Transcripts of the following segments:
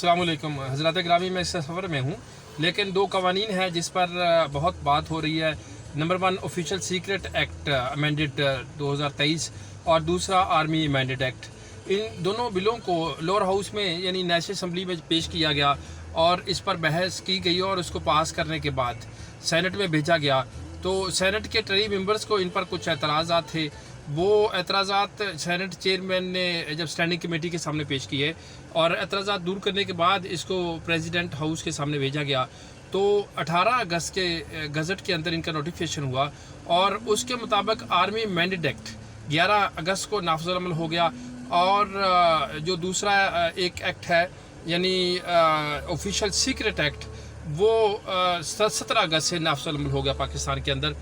अस्सलाम वालेकुम हज़रात ग्रामी, मैं इस सफ़र में हूँ, लेकिन दो कवानीन हैं जिस पर बहुत बात हो रही है। Number 1 official secret act amended 2023 और दूसरा आर्मी अमेंडेड एक्ट। इन दोनों बिलों को लोअर हाउस में यानी नेशनल असम्बली में पेश किया गया और इस पर बहस की गई और उसको पास करने के बाद सेनेट में भेजा गया। तो सेनेट के कई मेंबर्स को इन पर कुछ एतराज़ात थे। वो एतराज़ात सेनेट चेयरमैन ने जब स्टैंडिंग कमेटी के सामने पेश किए और एतराज़ात दूर करने के बाद इसको प्रेसिडेंट हाउस के सामने भेजा गया। तो 18 अगस्त के गज़ट के अंदर इनका नोटिफिकेशन हुआ और उसके मुताबिक आर्मी अमेंडेड एक्ट 11 अगस्त को नाफिज़ुल अमल हो गया। और जो दूसरा एक एक्ट है यानी ऑफिशियल सीक्रेट एक्ट, वो 17 अगस्त से नाफिज़ुल अमल हो गया पाकिस्तान के अंदर।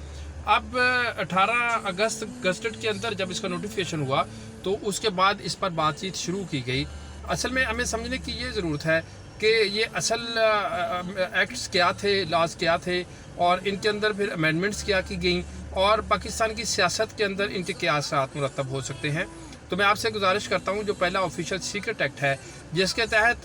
अब 18 अगस्त गज़ट के अंदर जब इसका नोटिफिकेशन हुआ तो उसके बाद इस पर बातचीत शुरू की गई। असल में हमें समझने की ये ज़रूरत है कि ये असल एक्ट्स क्या थे, लॉज क्या थे और इनके अंदर फिर अमेंडमेंट्स क्या की गई और पाकिस्तान की सियासत के अंदर इनके क्या असरात मुरतब हो सकते हैं। तो मैं आपसे गुजारिश करता हूँ, जो पहला ऑफिशियल सीक्रेट एक्ट है जिसके तहत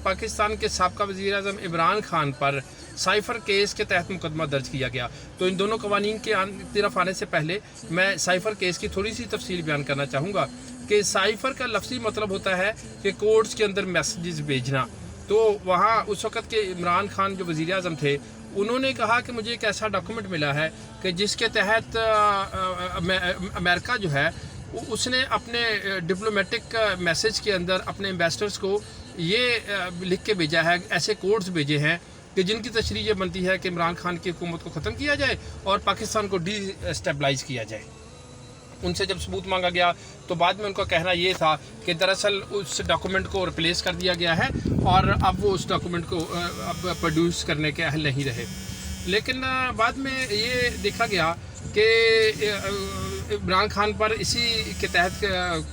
पाकिस्तान के साबका वज़ीर-ए-आज़म इमरान खान पर साइफ़र केस के तहत मुकदमा दर्ज किया गया। तो इन दोनों कवानीन के तरफ आने से पहले मैं साइफ़र केस की थोड़ी सी तफसील बयान करना चाहूँगा कि साइफ़र का लफ्ज़ी मतलब होता है कि कोड्स के अंदर मैसेजेस भेजना। तो वहाँ उस वक़्त के इमरान खान जो वज़ीर-ए-आज़म थे, उन्होंने कहा कि मुझे एक ऐसा डॉक्यूमेंट मिला है कि जिसके तहत अमेरिका जो है उसने अपने डिप्लोमेटिक मैसेज के अंदर अपने एम्बेसडर्स को ये लिख के भेजा है, ऐसे कोड्स भेजे हैं कि जिनकी तशरीह ये बनती है कि इमरान खान की हुकूमत को ख़त्म किया जाए और पाकिस्तान को डिस्टेबलाइज किया जाए। उनसे जब सबूत मांगा गया तो बाद में उनका कहना ये था कि दरअसल उस डॉक्यूमेंट को रिप्लेस कर दिया गया है और अब वो उस डॉक्यूमेंट को अब प्रोड्यूस करने के अहल नहीं रहे। लेकिन बाद में ये देखा गया कि इमरान खान पर इसी के तहत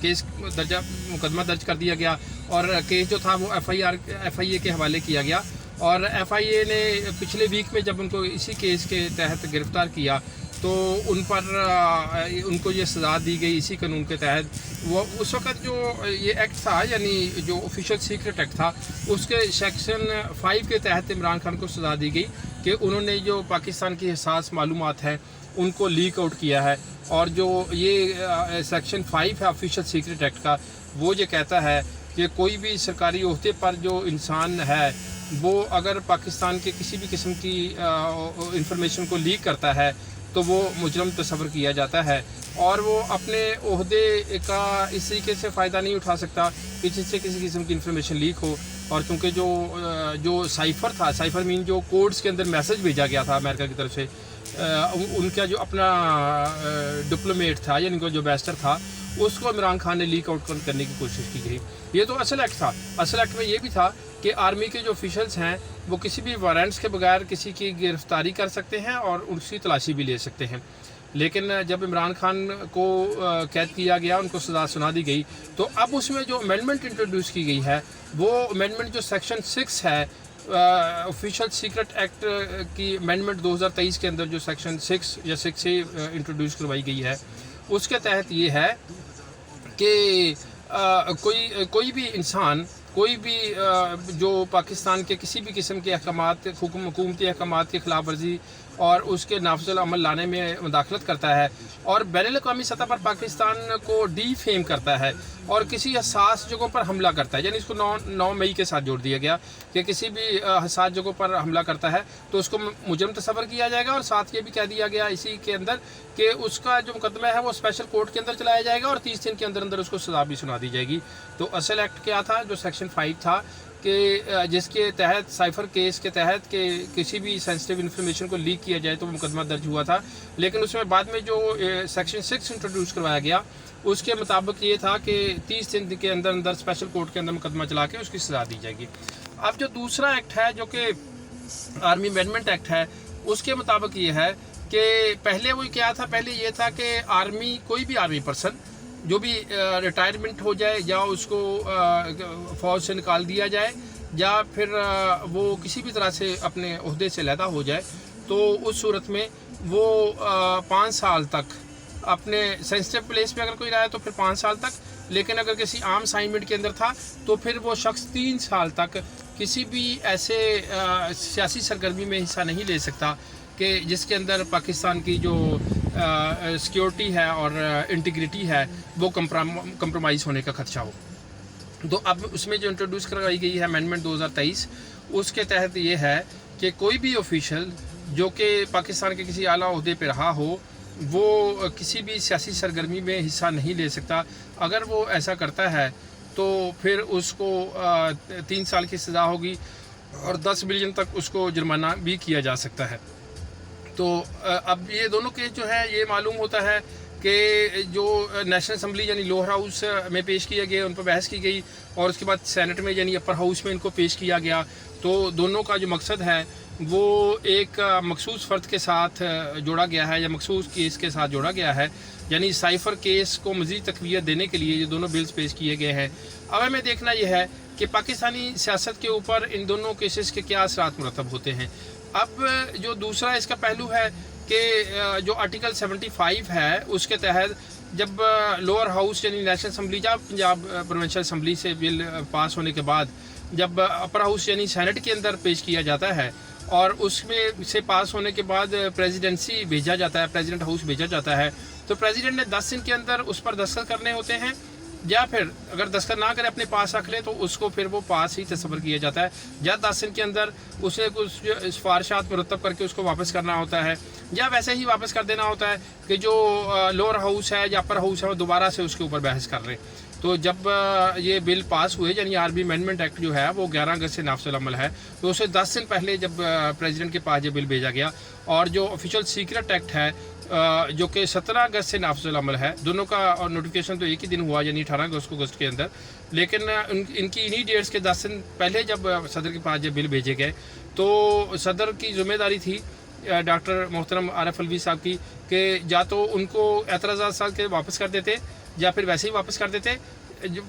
केस मुकदमा दर्ज कर दिया गया और केस जो था वो FIA के हवाले किया गया। और FIA ने पिछले वीक में जब उनको इसी केस के तहत गिरफ़्तार किया तो उन पर उनको ये सज़ा दी गई इसी कानून के तहत। वो उस वक़्त जो ये एक्ट था यानी जो ऑफिशियल सीक्रेट एक्ट था, उसके सेक्शन 5 के तहत इमरान खान को सज़ा दी गई कि उन्होंने जो पाकिस्तान की हसास मालूमात हैं उनको लीक आउट किया है। और जो ये सेक्शन 5 है ऑफिशियल सीक्रेट एक्ट का, वो ये कहता है कि कोई भी सरकारी ओहदे पर जो इंसान है वो अगर पाकिस्तान के किसी भी किस्म की इंफॉर्मेशन को लीक करता है तो वो मुजरम तस्वर किया जाता है और वो अपने ओहदे का इस तरीके से फ़ायदा नहीं उठा सकता कि जिससे किसी किस्म की इंफॉर्मेशन लीक हो। और क्योंकि जो साइफ़र था, साइफ़र मीन जो कोड्स के अंदर मैसेज भेजा गया था अमेरिका की तरफ से, उनका जो अपना डिप्लोमेट था यानी उनका जो एम्बेसडर था, उसको इमरान खान ने लीक आउट करने की कोशिश की गई। ये तो असल एक्ट था। असल एक्ट में ये भी था कि आर्मी के जो ऑफिशियल्स हैं वो किसी भी वारंट्स के बगैर किसी की गिरफ़्तारी कर सकते हैं और उसकी तलाशी भी ले सकते हैं। लेकिन जब इमरान खान को कैद किया गया, उनको सज़ा सुना दी गई, तो अब उसमें जो अमेंडमेंट इंट्रोड्यूस की गई है वो अमेंडमेंट जो सेक्शन 6 है ऑफिशियल सीक्रेट एक्ट की अमेंडमेंट 2023 के अंदर जो सेक्शन 6 या 6 से इंट्रोड्यूस करवाई गई है, उसके तहत ये है कि कोई भी इंसान, कोई भी जो पाकिस्तान के किसी भी किस्म के अहकामात, हुकूमती अहकामात की खिलाफ वर्जी और उसके नाफिज़ुल अमल लाने में मुदाखलत करता है और बैनुल-अक़वामी सतह पर पाकिस्तान को डीफेम करता है और किसी हसास जगहों पर हमला करता है, यानी इसको 9 मई के साथ जोड़ दिया गया कि किसी भी हसास जगहों पर हमला करता है तो उसको मुजरम तस्वर किया जाएगा। और साथ ये भी कह दिया गया इसी के अंदर कि उसका जो मुकदमा है वो स्पेशल कोर्ट के अंदर चलाया जाएगा और 30 दिन के अंदर अंदर उसको सज़ा भी सुना दी जाएगी। तो असल एक्ट क्या था, जो सेक्शन 5 था कि जिसके तहत साइफ़र केस के तहत कि किसी भी सेंसिटिव इन्फॉर्मेशन को लीक किया जाए तो मुकदमा दर्ज हुआ था। लेकिन उसमें बाद में जो सेक्शन 6 इंट्रोड्यूस करवाया गया उसके मुताबिक ये था कि 30 दिन के अंदर अंदर स्पेशल कोर्ट के अंदर मुकदमा चला के उसकी सज़ा दी जाएगी। अब जो दूसरा एक्ट है जो कि आर्मी अमेंडमेंट एक्ट है, उसके मुताबिक ये है कि पहले वो क्या था, पहले ये था कि आर्मी, कोई भी आर्मी पर्सन जो भी रिटायरमेंट हो जाए या उसको फ़ौज से निकाल दिया जाए या फिर वो किसी भी तरह से अपने ओहदे से अलहदा हो जाए, तो उस सूरत में वो 5 साल तक अपने सेंसिटिव प्लेस पे अगर कोई रहा है तो फिर 5 साल तक, लेकिन अगर किसी आम असाइनमेंट के अंदर था तो फिर वो शख्स 3 साल तक کسی بھی ایسے سیاسی سرگرمی میں حصہ نہیں لے سکتا کہ جس کے اندر پاکستان کی جو سیکیورٹی ہے اور انٹیگریٹی ہے وہ کمپرومائز ہونے کا خدشہ ہو. تو اب اس میں جو انٹروڈیوس کرائی گئی ہے امینڈمنٹ 2023، اس کے تحت یہ ہے کہ کوئی بھی آفیشل جو کہ پاکستان کے کسی اعلیٰ عہدے پہ رہا ہو وہ کسی بھی سیاسی سرگرمی میں حصہ نہیں لے سکتا. اگر وہ ایسا کرتا ہے تو پھر اس کو 3 سال کی سزا ہوگی اور 10 ملین تک اس کو جرمانہ بھی کیا جا سکتا ہے. تو اب یہ دونوں کیس جو ہے یہ معلوم ہوتا ہے کہ جو نیشنل اسمبلی یعنی لوور ہاؤس میں پیش کیا گیا، ان پر بحث کی گئی، اور اس کے بعد سینٹ میں یعنی اپر ہاؤس میں ان کو پیش کیا گیا. تو دونوں کا جو مقصد ہے وہ ایک مخصوص فرد کے ساتھ جوڑا گیا ہے یا مخصوص کیس کے ساتھ جوڑا گیا ہے، یعنی سائفر کیس کو مزید تقویت دینے کے لیے یہ دونوں بلز پیش کیے گئے ہیں. اب ہمیں دیکھنا یہ ہے کہ پاکستانی سیاست کے اوپر ان دونوں کیسز کے کیا اثرات مرتب ہوتے ہیں. اب جو دوسرا اس کا پہلو ہے کہ جو آرٹیکل 75 ہے اس کے تحت جب لوور ہاؤس یعنی نیشنل اسمبلی یا پنجاب پروونشل اسمبلی سے بل پاس ہونے کے بعد جب اپر ہاؤس یعنی سینٹ کے اندر پیش کیا جاتا ہے اور اس میں سے پاس ہونے کے بعد پریزیڈنسی بھیجا جاتا ہے، پریزیڈنٹ ہاؤس بھیجا جاتا ہے، تو پریزیڈنٹ نے 10 دن کے اندر اس پر دستخط کرنے ہوتے ہیں، یا پھر اگر دستخط نہ کرے اپنے پاس رکھ لے تو اس کو پھر وہ پاس ہی تصور کیا جاتا ہے، یا 10 دن کے اندر اسے کچھ سفارشات مرتب کر کے اس کو واپس کرنا ہوتا ہے، یا ویسے ہی واپس کر دینا ہوتا ہے کہ جو لوور ہاؤس ہے یا اپر ہاؤس ہے وہ دوبارہ سے اس کے اوپر بحث کر رہے. تو جب یہ بل پاس ہوئے یعنی آرمی امینڈمنٹ ایکٹ جو ہے وہ 11 اگست سے نافذ العمل ہے، تو اسے 10 دن پہلے جب پریزیڈنٹ کے پاس یہ بل بھیجا گیا، اور جو آفیشیل سیکرٹ ایکٹ ہے جو کہ 17 اگست سے نافذ العمل ہے، دونوں کا نوٹیفیکیشن تو ایک ہی دن ہوا یعنی 18 اگست کے اندر، لیکن ان کی انہی ڈیٹس کے 10 دن پہلے جب صدر کے پاس یہ بل بھیجے گئے تو صدر کی ذمہ داری تھی ڈاکٹر محترم عارف الوی صاحب کی کہ یا تو ان کو اعتراضات سال کے واپس کر دیتے یا پھر ویسے ہی واپس کر دیتے،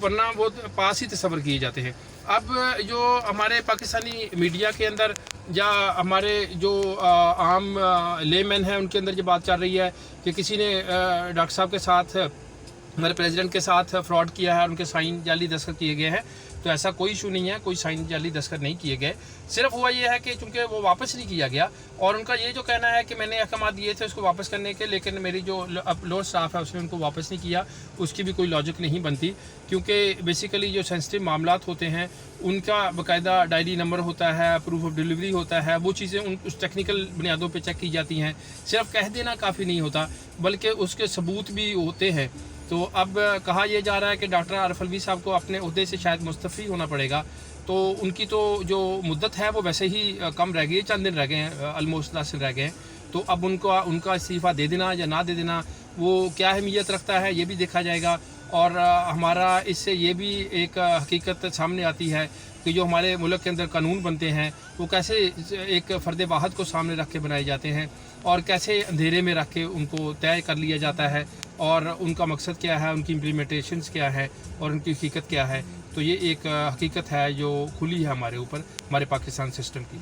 ورنہ وہ پاس ہی تصور کیے جاتے ہیں. اب جو ہمارے پاکستانی میڈیا کے اندر یا ہمارے جو عام لے مین ہیں ان کے اندر یہ بات چل رہی ہے کہ کسی نے ڈاکٹر صاحب کے ساتھ ہمارے پریزیڈنٹ کے ساتھ فراڈ کیا ہے، ان کے سائن جعلی دستخط کیے گئے ہیں. تو ایسا کوئی ایشو نہیں ہے، کوئی سائن جعلی دستخط نہیں کیے گئے. صرف ہوا یہ ہے کہ چونکہ وہ واپس نہیں کیا گیا، اور ان کا یہ جو کہنا ہے کہ میں نے احکامات دیے تھے اس کو واپس کرنے کے، لیکن میری جو لوور اسٹاف ہے اس نے ان کو واپس نہیں کیا، اس کی بھی کوئی لاجک نہیں بنتی، کیونکہ بیسیکلی جو سینسٹیو معاملات ہوتے ہیں ان کا باقاعدہ ڈائری نمبر ہوتا ہے، پروف آف ڈیلیوری ہوتا ہے، وہ چیزیں اس ٹیکنیکل بنیادوں پہ چیک کی جاتی ہیں. صرف کہہ دینا کافی نہیں ہوتا بلکہ اس کے ثبوت بھی ہوتے ہیں. تو اب کہا یہ جا رہا ہے کہ ڈاکٹر عارف الوی صاحب کو اپنے عہدے سے شاید مستعفی ہونا پڑے گا. تو ان کی تو جو مدت ہے وہ ویسے ہی کم رہ گئی ہے، چند دن رہ گئے ہیں، آلموسٹ 10 دن رہ گئے ہیں. تو اب ان کا استعفیٰ دے دینا یا نہ دے دینا وہ کیا اہمیت رکھتا ہے یہ بھی دیکھا جائے گا. اور ہمارا اس سے یہ بھی ایک حقیقت سامنے آتی ہے کہ جو ہمارے ملک کے اندر قانون بنتے ہیں وہ کیسے ایک فرد واحد کو سامنے رکھ کے بنائے جاتے ہیں اور کیسے اندھیرے میں رکھ کے ان کو طے کر لیا جاتا ہے، اور ان کا مقصد کیا ہے، ان کی امپلیمنٹیشنز کیا ہے اور ان کی حقیقت کیا ہے. تو یہ ایک حقیقت ہے جو کھلی ہے ہمارے اوپر، ہمارے پاکستان سسٹم کی.